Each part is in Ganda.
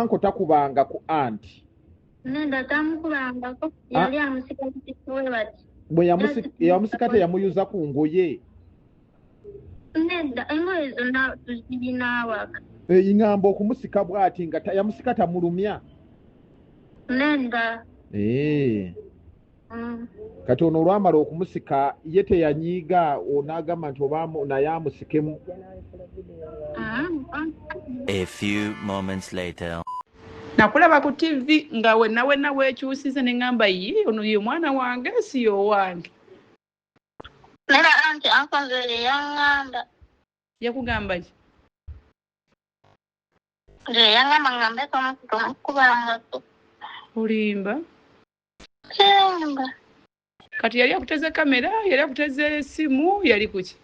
anko takubanga ku anti nenda tamukubangako yali amusika kikuwe bati bwe yamusika teyamuyuza ku ngoye nenda engoye zonna tuzibinaawaka ingamba okumusika bw'ati nga yamusika tamulumya nenda kati ono olwamala okumusika ye teyanyiiga onaagamba nti oba naye amusikemu. A few moments later. Nakulaba ku TV nga wenna weekyusiza ne ngamba ye ono ye mwana wange si yo wange. Nera anti akonzere yangamba. Yakugamba ki? Nje yangamba ngambe kubanga ko. Olimba? Simba. Kati yali akuteze kamera, yali akuteze simu, yali kuki?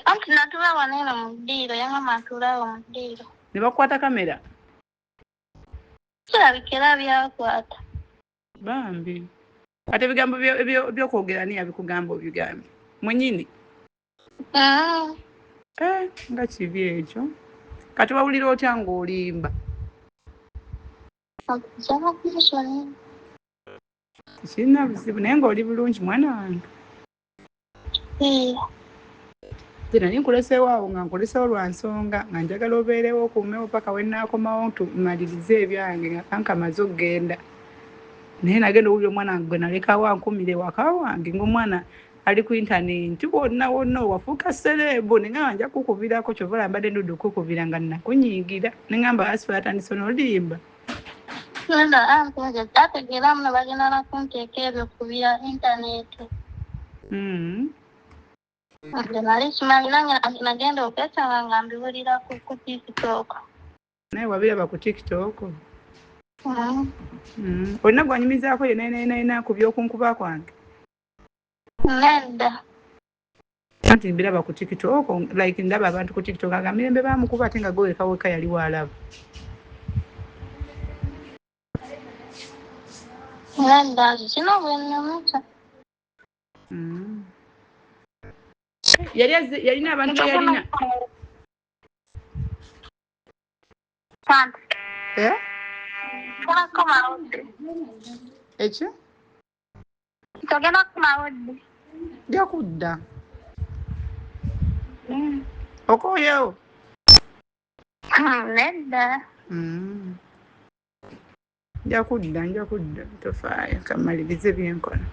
Anti natula wanena mudiro, yangamba natula mudiro. Ne bakwata kamera? Kirabikira byakwata. Bambi. Ate ebigambo by'okwogera ni yabikugamba obigambe. Mwenyini? Nga kibi ekyo. Kati wawulira otya ng'olimba? Kirina buzibu naye ng'oli bulungi mwana wange. Nali nkuleseewo awo nga nkuleseewo lwa nsonga nga njagala obeerewo okuumewo paka we nnaakomawo ntumalirize ebyange nga kankamaze okugenda. Naye nagenda owulira omwana wange gwe nalekawo ankumire waka wange ng'omwana ali ku intaneti wonna wafuuka serebu ne ngamba nja kukubirako kyova olambadde ndudde okukubira nga nnakunyiigira ne ngamba asifa atandise n'olimba. Nenda ankoje ategera mna bagenda na kunteeka ebyo kubira intaneti. Nali simanyi nange nagenda okesanga nga mbibulira ku TikTok. Naye wabiraba ku TikTok? Olina gwanyumizaako yenna ku by'okunkuba kwange? Nenda. Anti mbiraba ku TikTok, like ndaba abantu ku TikTok nga mirembe bamukuba ate nga gwe weka yali waalaba. Nenda, kino bwennamusa. Yalina abantu be yalina. Ekyo? Togenda kumalodde. Nja kudda. Okooyewo? Nedda. Nja kudda tofaayo kamalirize byenkola.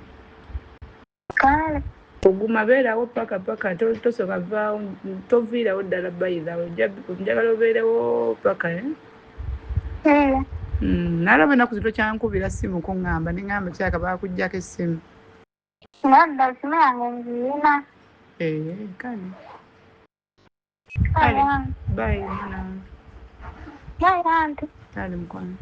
Kale. Oguma beerawo paka tosoka vaawo toviirawo ddala bayirawo njagala obeerewo paka nalaba ennaku zito kyankubira simu kuŋŋamba ne ŋŋamba kyaka baakuggyako essimu. Nadda simu yange ngiina. Kale. Kale. Bayi mwana wange. Bayi anti. Kale mukwano.